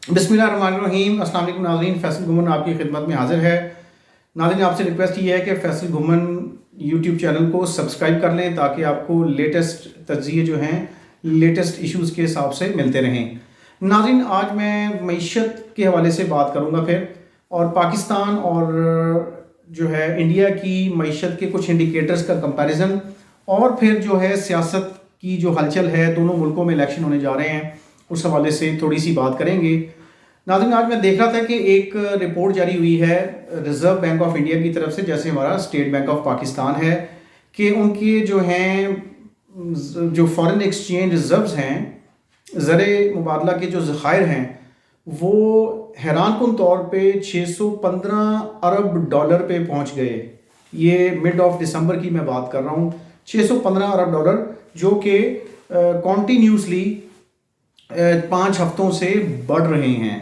बिस्मिल्लाहिर्रहमानिर्रहीम। अस्सलाम वालेकुम नाज़रीन, फैसल घुमन आपकी खिदमत में हाजिर है। नाज़रीन, आपसे रिक्वेस्ट ये है कि फैसल घुमन यूट्यूब चैनल को सब्सक्राइब कर लें ताकि आपको लेटेस्ट तज्ज़िये जो हैं लेटेस्ट इश्यूज़ के हिसाब से मिलते रहें। नाज़रीन, आज मैं मईशत के हवाले से बात करूँगा फिर, और पाकिस्तान और जो है इंडिया की मईशत के कुछ इंडिकेटर्स का कंपैरिजन, और फिर जो है सियासत की जो हलचल है, दोनों मुल्कों में इलेक्शन होने जा रहे हैं, उस हवाले से थोड़ी सी बात करेंगे। नाज़रीन, आज मैं देख रहा था कि एक रिपोर्ट जारी हुई है रिज़र्व बैंक ऑफ इंडिया की तरफ से, जैसे हमारा स्टेट बैंक ऑफ पाकिस्तान है, कि उनके जो हैं जो फॉरेन एक्सचेंज रिजर्व्स हैं, ज़र मुबादला के जो ज़खायर हैं, वो हैरानकुन तौर पे 615 अरब डॉलर पे पहुंच गए। ये मिड ऑफ दिसंबर की मैं बात कर रहा हूँ। 615 अरब डॉलर जो कि कॉन्टीन्यूसली 5 हफ्तों से बढ़ रहे हैं।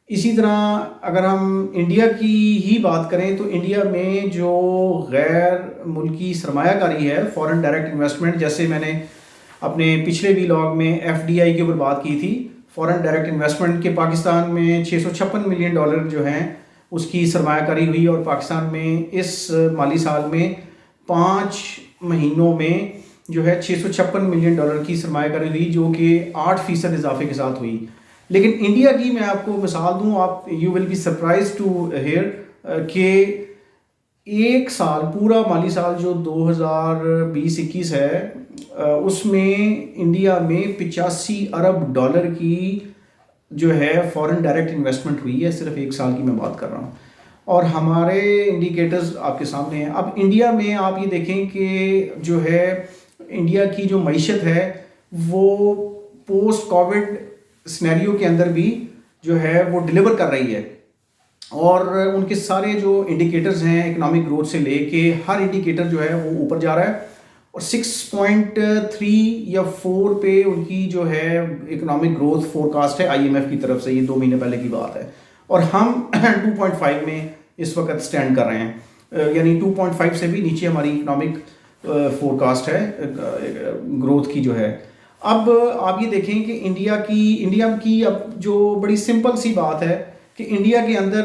इसी तरह अगर हम इंडिया की ही बात करें तो इंडिया में जो गैर मुल्की सरमायाकारी है, फॉरेन डायरेक्ट इन्वेस्टमेंट, जैसे मैंने अपने पिछले व्लॉग में एफडीआई के ऊपर बात की थी, फॉरेन डायरेक्ट इन्वेस्टमेंट के पाकिस्तान में 656 मिलियन डॉलर जो हैं उसकी सरमायाकारी हुई, और पाकिस्तान में इस माली साल में 5 महीनों में जो है 656 मिलियन डॉलर की सरमायाकारी हुई, जो कि 8% इजाफे के साथ हुई। लेकिन इंडिया की मैं आपको मिसाल दूं, आप you will be surprise to hear कि एक साल, पूरा माली साल जो 2020-21 है, उसमें इंडिया में 85 अरब डॉलर की जो है फॉरेन डायरेक्ट इन्वेस्टमेंट हुई है, सिर्फ एक साल की मैं बात कर रहा हूँ। और हमारे इंडिकेटर्स आपके सामने हैं। अब इंडिया में आप ये देखें कि जो है इंडिया की जो मईशत है वो पोस्ट कोविड सिनेरियो के अंदर भी जो है वो डिलीवर कर रही है, और उनके सारे जो इंडिकेटर्स हैं इकोनॉमिक ग्रोथ से लेके हर इंडिकेटर जो है वो ऊपर जा रहा है, और 6.3 या 4 पे उनकी जो है इकोनॉमिक ग्रोथ फोरकास्ट है आईएमएफ की तरफ से। ये 2 महीने पहले की बात है, और हम 2.5 में इस वक्त स्टैंड कर रहे हैं, यानी 2.5 से भी नीचे हमारी इकोनॉमिक फोरकास्ट है ग्रोथ की जो है। अब आप ये देखें कि इंडिया की अब जो बड़ी सिंपल सी बात है कि इंडिया के अंदर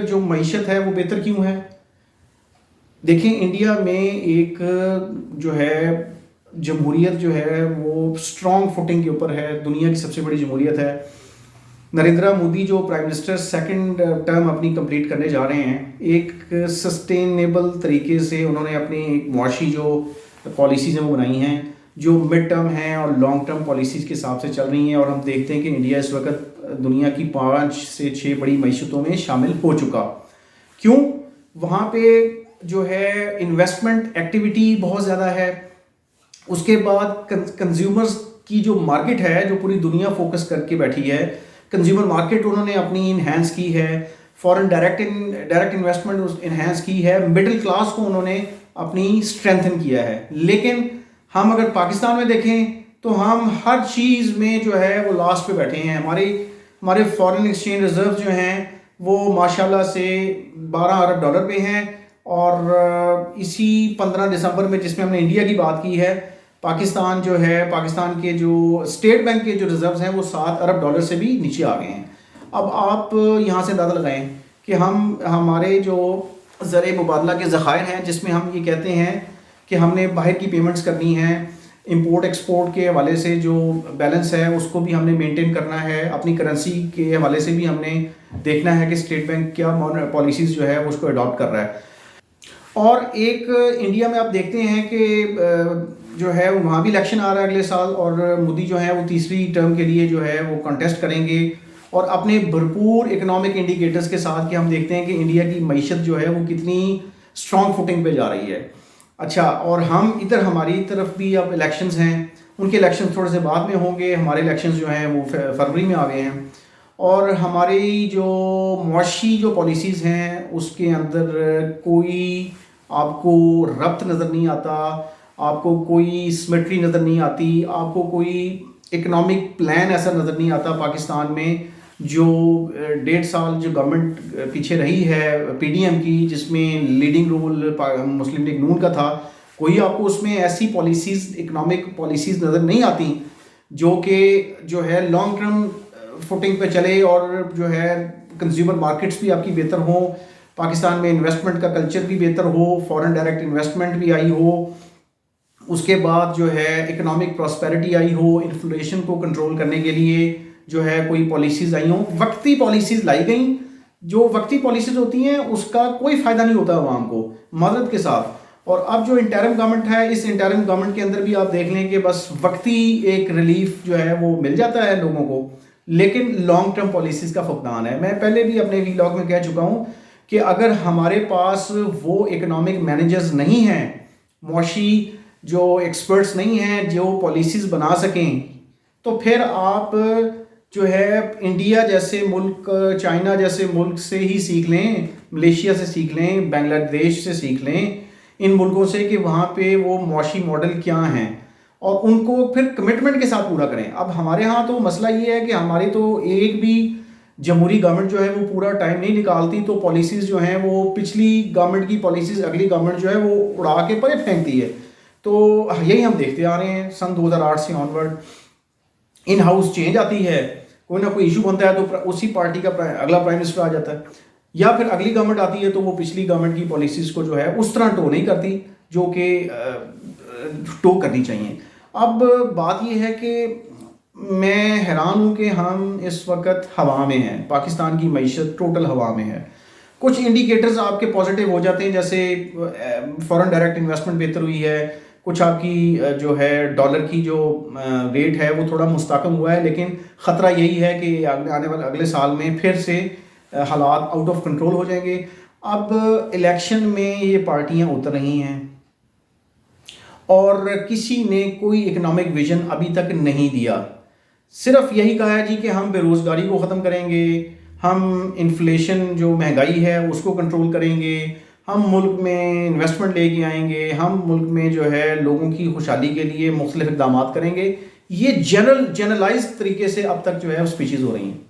जो मईशत है वो बेहतर क्यों है। देखें, इंडिया में एक जो है जमहूरियत जो है वो स्ट्रॉन्ग फुटिंग के ऊपर है, दुनिया की सबसे बड़ी जमहूरियत है। नरेंद्र मोदी जो प्राइम मिनिस्टर सेकंड टर्म अपनी कंप्लीट करने जा रहे हैं, एक सस्टेनेबल तरीके से उन्होंने अपनी एक मुआशी जो पॉलिसीज़ हैं वो बनाई हैं, जो मिड टर्म हैं और लॉन्ग टर्म पॉलिसीज़ के हिसाब से चल रही हैं। और हम देखते हैं कि इंडिया इस वक्त दुनिया की 5 से 6 बड़ी मईशतों में शामिल हो चुका। क्यों? वहाँ पे जो है इन्वेस्टमेंट एक्टिविटी बहुत ज़्यादा है। उसके बाद कंज्यूमर्स की जो मार्केट है, जो पूरी दुनिया फोकस करके बैठी है, कंज्यूमर मार्केट उन्होंने अपनी इन्हेंस की है, फॉरेन डायरेक्ट इन्वेस्टमेंट इन्हेंस की है, मिडिल क्लास को उन्होंने अपनी स्ट्रेंथन किया है। लेकिन हम अगर पाकिस्तान में देखें तो हम हर चीज़ में जो है वो लास्ट पे बैठे हैं। हमारे फॉरेन एक्सचेंज रिजर्व जो हैं वो माशाल्लाह से 12 अरब डॉलर पे हैं, और इसी 15 दिसंबर में जिसमें हमने इंडिया की बात की है, पाकिस्तान जो है, पाकिस्तान के जो स्टेट बैंक के जो रिजर्व्स हैं वो 7 अरब डॉलर से भी नीचे आ गए हैं। अब आप यहाँ से अंदाज़ा लगाएं कि हमारे जो ज़र मुबादला के ज़खायर हैं, जिसमें हम ये कहते हैं कि हमने बाहर की पेमेंट्स करनी है, इंपोर्ट एक्सपोर्ट के हवाले से जो बैलेंस है उसको भी हमने मेंटेन करना है, अपनी करेंसी के हवाले से भी हमने देखना है कि स्टेट बैंक क्या पॉलिसीज़ जो है उसको अडॉप्ट कर रहा है। और एक इंडिया में आप देखते हैं कि जो है वहाँ भी इलेक्शन आ रहा है अगले साल, और मोदी जो है वो तीसरी टर्म के लिए जो है वो कॉन्टेस्ट करेंगे, और अपने भरपूर इकोनॉमिक इंडिकेटर्स के साथ कि हम देखते हैं कि इंडिया की मईशत जो है वो कितनी स्ट्रॉन्ग फुटिंग पे जा रही है। अच्छा, और हम इधर हमारी तरफ भी अब इलेक्शंस हैं, उनके इलेक्शंस थोड़े से बाद में होंगे, हमारे इलेक्शंस जो हैं वो फरवरी में आ गए हैं, और हमारी जो मुआशी जो पॉलिसीज़ हैं उसके अंदर कोई आपको रब्त नज़र नहीं आता, आपको कोई सिमेट्री नज़र नहीं आती, आपको कोई इकोनॉमिक प्लान ऐसा नज़र नहीं आता पाकिस्तान में। जो 1.5 साल जो गवर्नमेंट पीछे रही है पीडीएम की, जिसमें लीडिंग रोल मुस्लिम लीग नून का था, कोई आपको उसमें ऐसी पॉलिसीज़, इकोनॉमिक पॉलिसीज़ नज़र नहीं आती जो कि जो है लॉन्ग टर्म फुटिंग पे चले और जो है कंज्यूमर मार्केट्स भी आपकी बेहतर हो, पाकिस्तान में इन्वेस्टमेंट का कल्चर भी बेहतर हो, फॉरेन डायरेक्ट इन्वेस्टमेंट भी आई हो, उसके बाद जो है इकोनॉमिक प्रॉस्पेरिटी आई हो, इन्फ्लेशन को कंट्रोल करने के लिए जो है कोई पॉलिसीज़ आई हों, वक्ती पॉलिसीज़ लाई गई। जो वक्ती पॉलिसीज़ होती हैं उसका कोई फ़ायदा नहीं होता आवाम को, माजरत के साथ। और अब जो इंटरिम गवर्नमेंट है, इस इंटरिम गवर्नमेंट के अंदर भी आप देख लें कि बस वक्ती एक रिलीफ जो है वो मिल जाता है लोगों को, लेकिन लॉन्ग टर्म पॉलिसीज़ का फुकदान है। मैं पहले भी अपने व्लॉग में कह चुका हूँ कि अगर हमारे पास वो इकोनॉमिक मैनेजर्स नहीं हैं, मौशी जो एक्सपर्ट्स नहीं हैं जो पॉलिसीज़ बना सकें, तो फिर आप जो है इंडिया जैसे मुल्क, चाइना जैसे मुल्क से ही सीख लें, मलेशिया से सीख लें, बांग्लादेश से सीख लें, इन मुल्कों से कि वहाँ पे वो मौशी मॉडल क्या हैं और उनको फिर कमिटमेंट के साथ पूरा करें। अब हमारे यहाँ तो मसला ये है कि हमारी तो एक भी जमहूरी गवर्नमेंट जो है वो पूरा टाइम नहीं निकालती, तो पॉलिसीज़ जो हैं वो पिछली गवर्नमेंट की पॉलिसीज़ अगली गवर्नमेंट जो है वो उड़ा के परे फेंकती है। तो यही हम देखते आ रहे हैं सन 2008 से ऑनवर्ड। इन हाउस चेंज आती है, कोई ना कोई इशू बनता है तो उसी पार्टी का अगला प्राइम मिनिस्टर आ जाता है, या फिर अगली गवर्नमेंट आती है तो वो पिछली गवर्नमेंट की पॉलिसीज़ को जो है उस तरह टो नहीं करती जो कि टो करनी चाहिए। अब बात यह है कि मैं हैरान हूँ कि हम इस वक्त हवा में हैं, पाकिस्तान की मईशत टोटल हवा में है। कुछ इंडिकेटर्स आपके पॉजिटिव हो जाते हैं, जैसे फॉरेन डायरेक्ट इन्वेस्टमेंट बेहतर हुई है, कुछ आपकी जो है डॉलर की जो रेट है वो थोड़ा मुस्तकम हुआ है, लेकिन ख़तरा यही है कि आने वाले अगले साल में फिर से हालात आउट ऑफ कंट्रोल हो जाएंगे। अब इलेक्शन में ये पार्टियां उतर रही हैं और किसी ने कोई इकोनॉमिक विजन अभी तक नहीं दिया, सिर्फ यही कहा है जी कि हम बेरोज़गारी को ख़त्म करेंगे, हम इन्फ्लेशन जो महंगाई है उसको कंट्रोल करेंगे, हम मुल्क में इन्वेस्टमेंट लेके आएंगे, हम मुल्क में जो है लोगों की खुशहाली के लिए मुख्तलिफ इक़दाम करेंगे। ये जनरलाइज तरीके से अब तक जो है स्पीचेज़ हो रही हैं।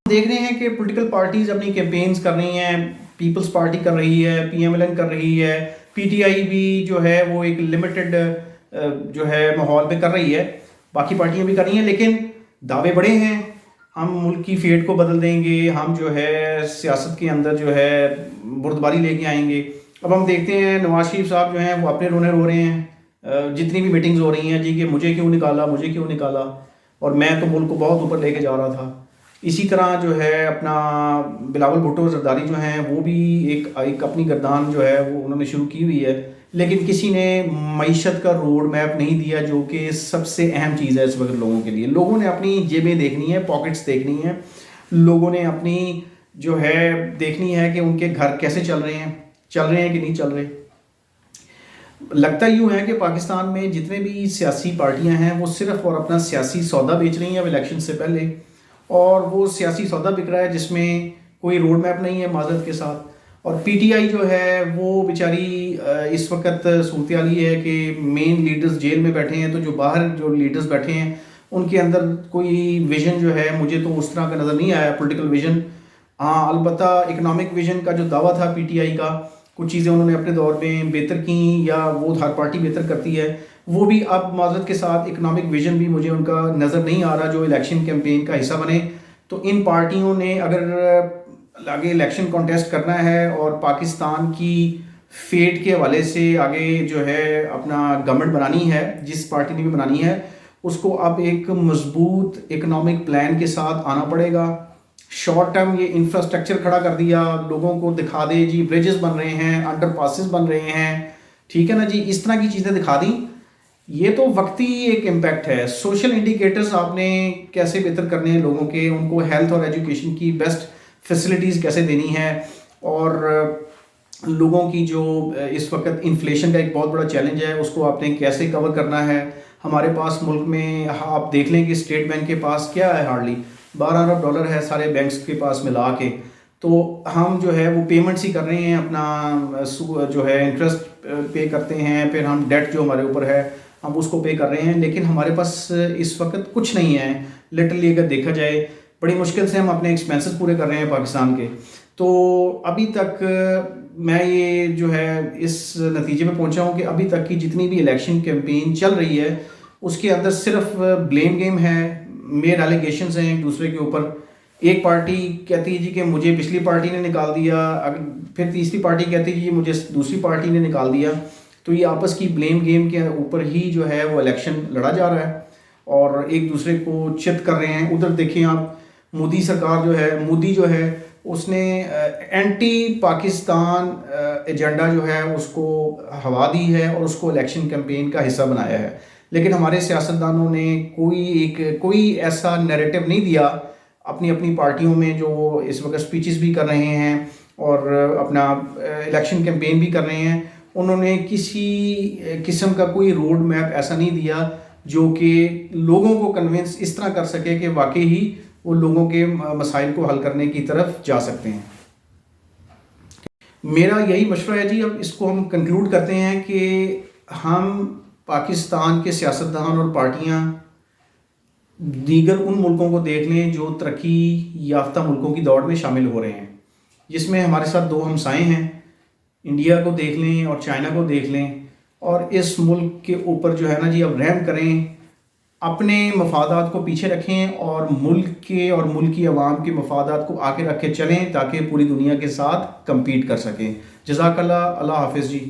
देख रहे हैं कि पॉलिटिकल पार्टीज़ अपनी कैंपेन्स कर रही हैं, पीपल्स पार्टी कर रही है, PMLN कर रही है, PTI भी जो है वो एक लिमिटेड जो है माहौल पे कर रही है, बाकी पार्टियां भी कर रही हैं, लेकिन दावे बड़े हैं, हम मुल्क की फेट को बदल देंगे, हम जो है सियासत के अंदर जो है बुर्दबारी लेके आएंगे। अब हम देखते हैं नवाज शरीफ साहब जो हैं वो अपने रोने रो रहे हैं, जितनी भी मीटिंग्स हो रही हैं जी कि मुझे क्यों निकाला, मुझे क्यों निकाला, और मैं तो मुल्क को बहुत ऊपर लेके जा रहा था। इसी तरह जो है अपना बिलावल भुट्टो जरदारी जो हैं वो भी एक अपनी गर्दान जो है वो उन्होंने शुरू की हुई है, लेकिन किसी ने मईशत का रोड मैप नहीं दिया, जो कि सबसे अहम चीज़ है इस वक्त लोगों के लिए। लोगों ने अपनी जेबें देखनी है, पॉकेट्स देखनी है, लोगों ने अपनी जो है देखनी है कि उनके घर कैसे चल रहे हैं कि नहीं चल रहे। लगता यूँ है कि पाकिस्तान में जितने भी सियासी पार्टियां हैं वो सिर्फ और अपना सियासी सौदा बेच रही हैं अब इलेक्शन से पहले, और वो सियासी सौदा बिक रहा है जिसमें कोई रोड मैप नहीं है माजरत के साथ। और PTI जो है वो बेचारी इस वक्त सूरत ये है कि मेन लीडर्स जेल में बैठे हैं, तो जो बाहर जो लीडर्स बैठे हैं उनके अंदर कोई विजन जो है मुझे तो उस तरह का नज़र नहीं आया, पॉलिटिकल विजन। हाँ, अलबत्ता इकोनॉमिक विजन का जो दावा था PTI का, कुछ चीज़ें उन्होंने अपने दौर में बेहतर की या वो हर पार्टी बेहतर करती है, वो भी अब माजरत के साथ इकोनॉमिक विजन भी मुझे उनका नज़र नहीं आ रहा जो इलेक्शन कैंपेन का हिस्सा बने। तो इन पार्टियों ने अगर आगे इलेक्शन कॉन्टेस्ट करना है और पाकिस्तान की फेट के हवाले से आगे जो है अपना गवर्नमेंट बनानी है, जिस पार्टी ने भी बनानी है, उसको अब एक मजबूत इकोनॉमिक प्लान के साथ आना पड़ेगा। शॉर्ट टर्म ये इंफ्रास्ट्रक्चर खड़ा कर दिया, लोगों को दिखा दे जी ब्रिजेस बन रहे हैं, अंडरपासेस बन रहे हैं, ठीक है ना जी, इस तरह की चीज़ें दिखा दी, ये तो वक्ती एक इम्पैक्ट है। सोशल इंडिकेटर्स आपने कैसे बेहतर करने हैं लोगों के, उनको हेल्थ और एजुकेशन की बेस्ट फैसिलिटीज़ कैसे देनी है, और लोगों की जो इस वक्त इन्फ्लेशन का एक बहुत बड़ा चैलेंज है उसको आपने कैसे कवर करना है। हमारे पास मुल्क में आप देख लें कि स्टेट बैंक के पास क्या है, हार्डली 12 अरब डॉलर है सारे बैंक्स के पास मिला के, तो हम जो है वो पेमेंट्स ही कर रहे हैं, अपना जो है इंटरेस्ट पे करते हैं, फिर हम डेट जो हमारे ऊपर है हम उसको पे कर रहे हैं, लेकिन हमारे पास इस वक्त कुछ नहीं है लिटरली। अगर देखा जाए बड़ी मुश्किल से हम अपने एक्सपेंसेस पूरे कर रहे हैं पाकिस्तान के। तो अभी तक मैं ये जो है इस नतीजे पे पहुंचा हूँ कि अभी तक की जितनी भी इलेक्शन कैंपेन चल रही है उसके अंदर सिर्फ ब्लेम गेम है, मेन एलिगेशंस हैं एक दूसरे के ऊपर। एक पार्टी कहती है जी कि मुझे पिछली पार्टी ने निकाल दिया, फिर तीसरी पार्टी कहती है जी मुझे दूसरी पार्टी ने निकाल दिया। तो ये आपस की ब्लेम गेम के ऊपर ही जो है वो इलेक्शन लड़ा जा रहा है और एक दूसरे को चित कर रहे हैं। उधर देखें आप, मोदी सरकार जो है, मोदी जो है उसने एंटी पाकिस्तान एजेंडा जो है उसको हवा दी है और उसको इलेक्शन कैंपेन का हिस्सा बनाया है। लेकिन हमारे सियासतदानों ने कोई ऐसा नैरेटिव नहीं दिया अपनी अपनी पार्टियों में, जो इस वक्त स्पीचेस भी कर रहे हैं और अपना इलेक्शन कैंपेन भी कर रहे हैं। उन्होंने किसी किस्म का कोई रोड मैप ऐसा नहीं दिया जो कि लोगों को कन्विंस इस तरह कर सके कि वाकई ही वो लोगों के मसाइल को हल करने की तरफ जा सकते हैं। मेरा यही मशवरा है जी। अब इसको हम कंक्लूड करते हैं कि हम पाकिस्तान के सियासतदान और पार्टियां दीगर उन मुल्कों को देख लें जो तरक्की याफ्ता मुल्कों की दौड़ में शामिल हो रहे हैं, जिसमें हमारे साथ दो हमसाए हैं। इंडिया को देख लें और चाइना को देख लें और इस मुल्क के ऊपर जो है ना जी अब रहम करें, अपने मफादात को पीछे रखें और मुल्क के और मुल्क की आवाम के मफादात को आगे रख के चलें ताकि पूरी दुनिया के साथ कम्पीट कर सकें। जज़ाकल्लाह, अल्लाह हाफिज़ जी।